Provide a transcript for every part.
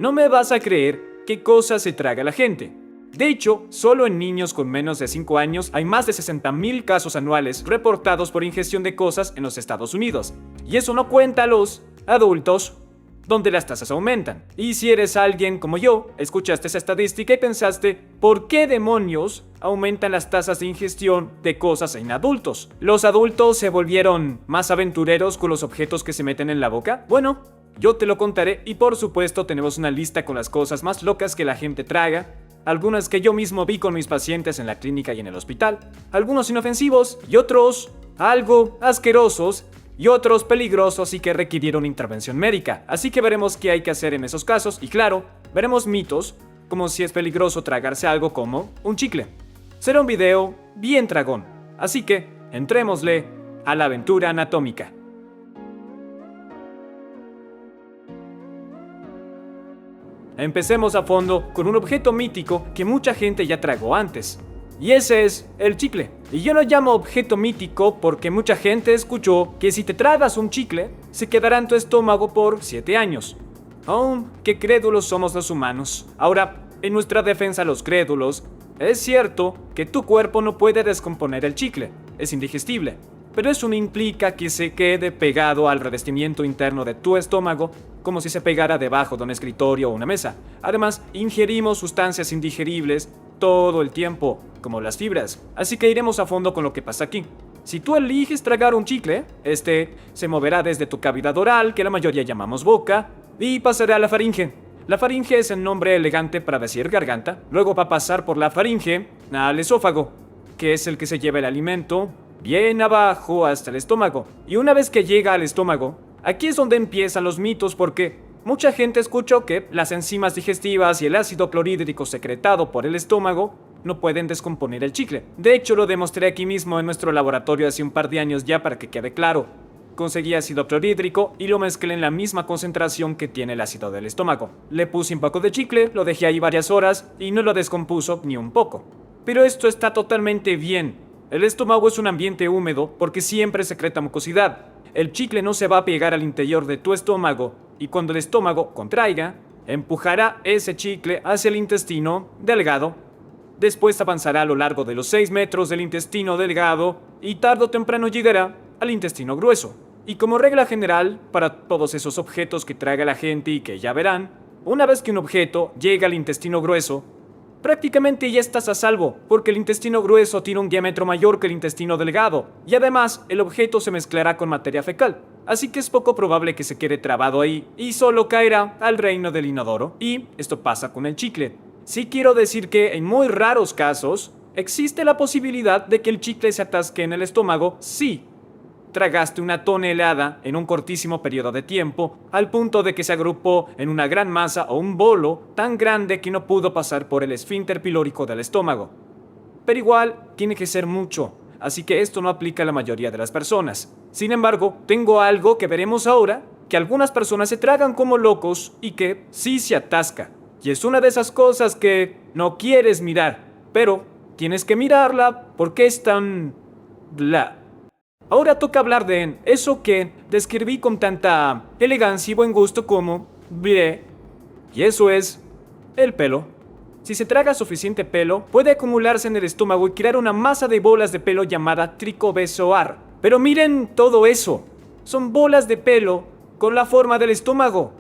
No me vas a creer qué cosas se traga la gente. De hecho, solo en niños con menos de 5 años hay más de 60,000 casos anuales reportados por ingestión de cosas en los Estados Unidos. Y eso no cuenta a los adultos, donde las tasas aumentan. Y si eres alguien como yo, escuchaste esa estadística y pensaste, ¿por qué demonios aumentan las tasas de ingestión de cosas en adultos? ¿Los adultos se volvieron más aventureros con los objetos que se meten en la boca? Bueno, yo te lo contaré y por supuesto tenemos una lista con las cosas más locas que la gente traga, algunas que yo mismo vi con mis pacientes en la clínica y en el hospital, algunos inofensivos y otros algo asquerosos, y otros peligrosos y que requirieron intervención médica. Así que veremos qué hay que hacer en esos casos y claro, veremos mitos como si es peligroso tragarse algo como un chicle. Será un video bien tragón, así que entrémosle a la aventura anatómica. Empecemos a fondo con un objeto mítico que mucha gente ya tragó antes. Y ese es el chicle. Y yo lo llamo objeto mítico porque mucha gente escuchó que si te tragas un chicle, se quedará en tu estómago por 7 años. Oh, qué crédulos somos los humanos. Ahora, en nuestra defensa los crédulos, es cierto que tu cuerpo no puede descomponer el chicle, es indigestible. Pero eso no implica que se quede pegado al revestimiento interno de tu estómago como si se pegara debajo de un escritorio o una mesa. Además, ingerimos sustancias indigeribles todo el tiempo, como las fibras. Así que iremos a fondo con lo que pasa aquí. Si tú eliges tragar un chicle, este se moverá desde tu cavidad oral, que la mayoría llamamos boca, y pasará a la faringe. La faringe es el nombre elegante para decir garganta. Luego va a pasar por la faringe al esófago, que es el que se lleva el alimento bien abajo hasta el estómago. Y una vez que llega al estómago, aquí es donde empiezan los mitos porque mucha gente escuchó que las enzimas digestivas y el ácido clorhídrico secretado por el estómago no pueden descomponer el chicle. De hecho, lo demostré aquí mismo en nuestro laboratorio hace un par de años ya para que quede claro. Conseguí ácido clorhídrico y lo mezclé en la misma concentración que tiene el ácido del estómago. Le puse un poco de chicle, lo dejé ahí varias horas y no lo descompuso ni un poco. Pero esto está totalmente bien. El estómago es un ambiente húmedo porque siempre secreta mucosidad. El chicle no se va a pegar al interior de tu estómago y cuando el estómago contraiga, empujará ese chicle hacia el intestino delgado. Después avanzará a lo largo de los 6 metros del intestino delgado y tarde o temprano llegará al intestino grueso. Y como regla general, para todos esos objetos que traga la gente y que ya verán, una vez que un objeto llega al intestino grueso, prácticamente ya estás a salvo, porque el intestino grueso tiene un diámetro mayor que el intestino delgado, y además el objeto se mezclará con materia fecal, así que es poco probable que se quede trabado ahí, y solo caerá al reino del inodoro, y esto pasa con el chicle. Sí quiero decir que en muy raros casos, existe la posibilidad de que el chicle se atasque en el estómago si tragaste una tonelada en un cortísimo periodo de tiempo, al punto de que se agrupó en una gran masa o un bolo tan grande que no pudo pasar por el esfínter pilórico del estómago. Pero igual, tiene que ser mucho, así que esto no aplica a la mayoría de las personas. Sin embargo, tengo algo que veremos ahora, que algunas personas se tragan como locos y que sí se atasca. Y es una de esas cosas que no quieres mirar, pero tienes que mirarla porque es tan bla. Ahora toca hablar de eso que describí con tanta elegancia y buen gusto como bleh, y eso es el pelo. Si se traga suficiente pelo, puede acumularse en el estómago y crear una masa de bolas de pelo llamada tricobezoar. Pero miren todo eso, son bolas de pelo con la forma del estómago.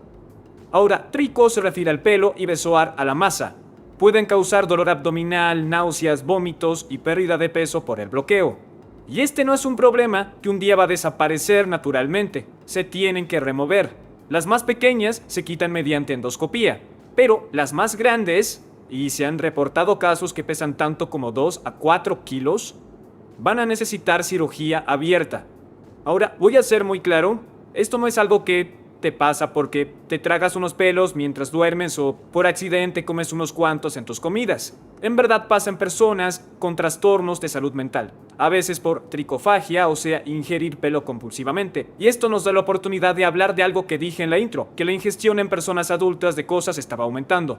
Ahora, trico se refiere al pelo y bezoar a la masa. Pueden causar dolor abdominal, náuseas, vómitos y pérdida de peso por el bloqueo. Y este no es un problema que un día va a desaparecer naturalmente, se tienen que remover. Las más pequeñas se quitan mediante endoscopía, pero las más grandes, y se han reportado casos que pesan tanto como 2 a 4 kilos, van a necesitar cirugía abierta. Ahora, voy a ser muy claro, esto no es algo que te pasa porque te tragas unos pelos mientras duermes o por accidente comes unos cuantos en tus comidas. En verdad pasa en personas con trastornos de salud mental, a veces por tricofagia, o sea, ingerir pelo compulsivamente. Y esto nos da la oportunidad de hablar de algo que dije en la intro, que la ingestión en personas adultas de cosas estaba aumentando.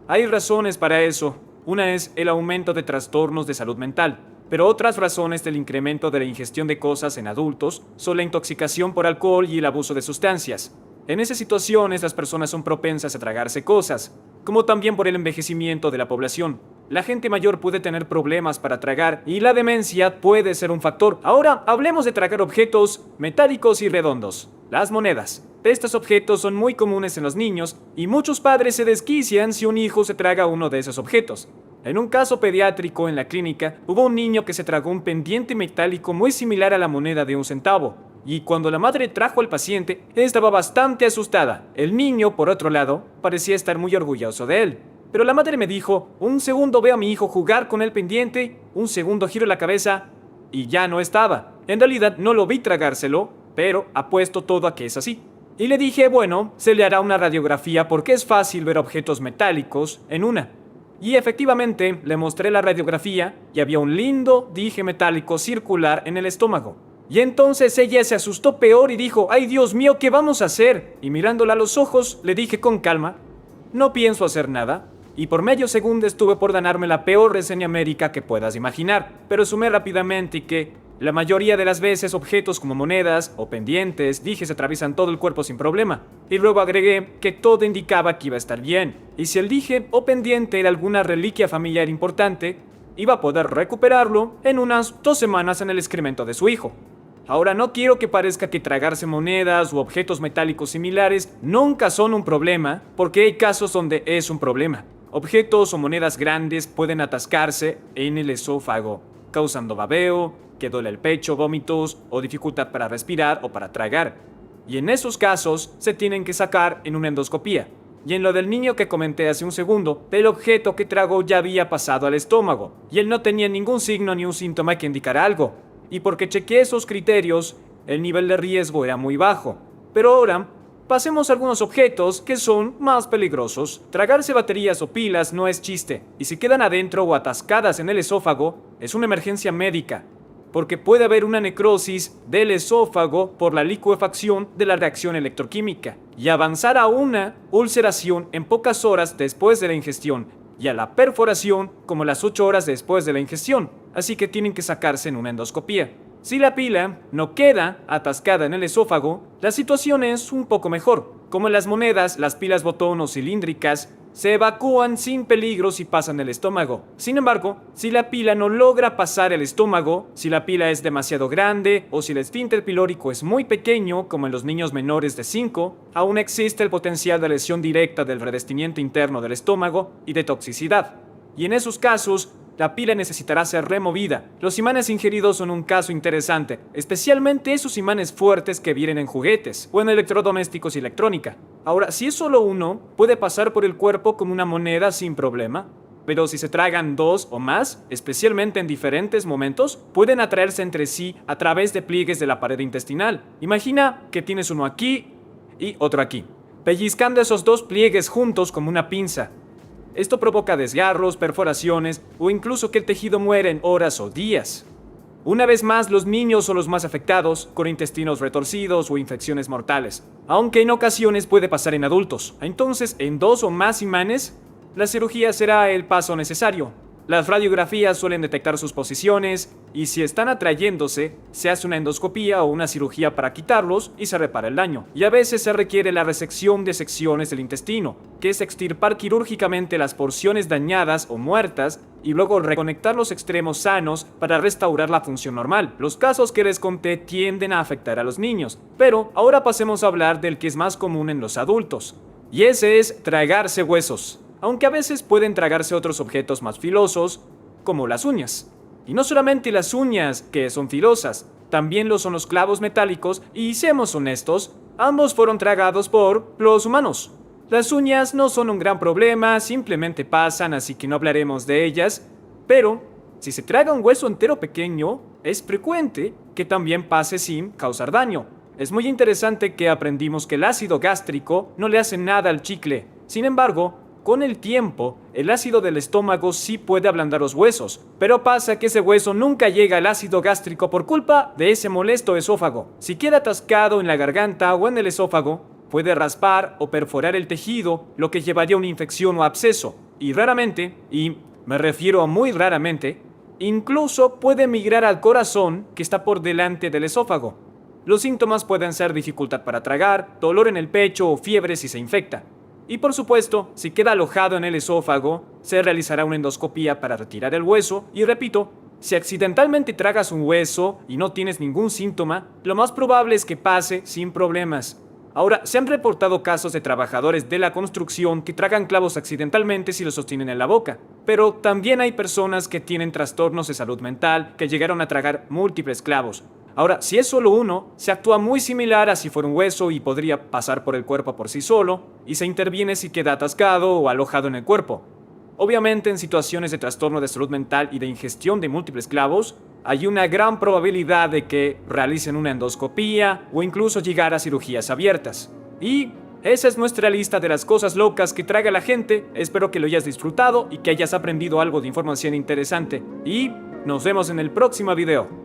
Hay razones para eso. Una es el aumento de trastornos de salud mental, pero otras razones del incremento de la ingestión de cosas en adultos son la intoxicación por alcohol y el abuso de sustancias. En esas situaciones las personas son propensas a tragarse cosas, como también por el envejecimiento de la población. La gente mayor puede tener problemas para tragar y la demencia puede ser un factor. Ahora hablemos de tragar objetos metálicos y redondos. Las monedas. Estos objetos son muy comunes en los niños y muchos padres se desquician si un hijo se traga uno de esos objetos. En un caso pediátrico en la clínica, hubo un niño que se tragó un pendiente metálico muy similar a la moneda de 1 centavo. Y cuando la madre trajo al paciente, estaba bastante asustada. El niño, por otro lado, parecía estar muy orgulloso de él. Pero la madre me dijo, un segundo veo a mi hijo jugar con el pendiente, un segundo giro la cabeza y ya no estaba. En realidad no lo vi tragárselo, pero apuesto todo a que es así. Y le dije, bueno, se le hará una radiografía porque es fácil ver objetos metálicos en una. Y efectivamente le mostré la radiografía y había un lindo dije metálico circular en el estómago. Y entonces ella se asustó peor y dijo, ¡ay Dios mío, ¿qué vamos a hacer? Y mirándola a los ojos le dije con calma, no pienso hacer nada. Y por medio segundo estuve por ganarme la peor reseña médica que puedas imaginar, pero sumé rápidamente que la mayoría de las veces objetos como monedas o pendientes, dije, se atraviesan todo el cuerpo sin problema. Y luego agregué que todo indicaba que iba a estar bien. Y si el dije o pendiente era alguna reliquia familiar importante, iba a poder recuperarlo en unas 2 semanas en el excremento de su hijo. Ahora no quiero que parezca que tragarse monedas u objetos metálicos similares nunca son un problema, porque hay casos donde es un problema. Objetos o monedas grandes pueden atascarse en el esófago, causando babeo, que duele el pecho, vómitos o dificultad para respirar o para tragar. Y en esos casos se tienen que sacar en una endoscopía. Y en lo del niño que comenté hace un segundo, el objeto que tragó ya había pasado al estómago, y él no tenía ningún signo ni un síntoma que indicara algo. Y porque chequeé esos criterios, el nivel de riesgo era muy bajo. Pero ahora, pasemos a algunos objetos que son más peligrosos. Tragarse baterías o pilas no es chiste, y si quedan adentro o atascadas en el esófago, es una emergencia médica, porque puede haber una necrosis del esófago por la licuefacción de la reacción electroquímica, y avanzar a una ulceración en pocas horas después de la ingestión, y a la perforación como las 8 horas después de la ingestión, así que tienen que sacarse en una endoscopía. Si la pila no queda atascada en el esófago, la situación es un poco mejor. Como en las monedas, las pilas botón o cilíndricas se evacúan sin peligro si pasan el estómago. Sin embargo, si la pila no logra pasar el estómago, si la pila es demasiado grande o si el esfínter pilórico es muy pequeño, como en los niños menores de 5, aún existe el potencial de lesión directa del revestimiento interno del estómago y de toxicidad. Y en esos casos, la pila necesitará ser removida. Los imanes ingeridos son un caso interesante, especialmente esos imanes fuertes que vienen en juguetes o en electrodomésticos y electrónica. Ahora, si es solo uno, puede pasar por el cuerpo como una moneda sin problema. Pero si se tragan 2 o más, especialmente en diferentes momentos, pueden atraerse entre sí a través de pliegues de la pared intestinal. Imagina que tienes uno aquí y otro aquí, pellizcando esos 2 pliegues juntos como una pinza. Esto provoca desgarros, perforaciones o incluso que el tejido muera en horas o días. Una vez más, los niños son los más afectados, con intestinos retorcidos o infecciones mortales, aunque en ocasiones puede pasar en adultos. Entonces, en 2 o más imanes, la cirugía será el paso necesario. Las radiografías suelen detectar sus posiciones y si están atrayéndose, se hace una endoscopía o una cirugía para quitarlos y se repara el daño. Y a veces se requiere la resección de secciones del intestino, que es extirpar quirúrgicamente las porciones dañadas o muertas y luego reconectar los extremos sanos para restaurar la función normal. Los casos que les conté tienden a afectar a los niños, pero ahora pasemos a hablar del que es más común en los adultos, y ese es tragarse huesos. Aunque a veces pueden tragarse otros objetos más filosos, como las uñas. Y no solamente las uñas, que son filosas, también lo son los clavos metálicos, y seamos honestos, ambos fueron tragados por los humanos. Las uñas no son un gran problema, simplemente pasan, así que no hablaremos de ellas, pero si se traga un hueso entero pequeño, es frecuente que también pase sin causar daño. Es muy interesante que aprendimos que el ácido gástrico no le hace nada al chicle. Sin embargo, con el tiempo, el ácido del estómago sí puede ablandar los huesos, pero pasa que ese hueso nunca llega al ácido gástrico por culpa de ese molesto esófago. Si queda atascado en la garganta o en el esófago, puede raspar o perforar el tejido, lo que llevaría a una infección o absceso. Y raramente, y me refiero a muy raramente, incluso puede migrar al corazón que está por delante del esófago. Los síntomas pueden ser dificultad para tragar, dolor en el pecho o fiebre si se infecta. Y por supuesto, si queda alojado en el esófago, se realizará una endoscopía para retirar el hueso y repito, si accidentalmente tragas un hueso y no tienes ningún síntoma, lo más probable es que pase sin problemas. Ahora, se han reportado casos de trabajadores de la construcción que tragan clavos accidentalmente si los sostienen en la boca, pero también hay personas que tienen trastornos de salud mental que llegaron a tragar múltiples clavos. Ahora, si es solo uno, se actúa muy similar a si fuera un hueso y podría pasar por el cuerpo por sí solo, y se interviene si queda atascado o alojado en el cuerpo. Obviamente, en situaciones de trastorno de salud mental y de ingestión de múltiples clavos, hay una gran probabilidad de que realicen una endoscopía o incluso llegar a cirugías abiertas. Y esa es nuestra lista de las cosas locas que traga la gente. Espero que lo hayas disfrutado y que hayas aprendido algo de información interesante. Y nos vemos en el próximo video.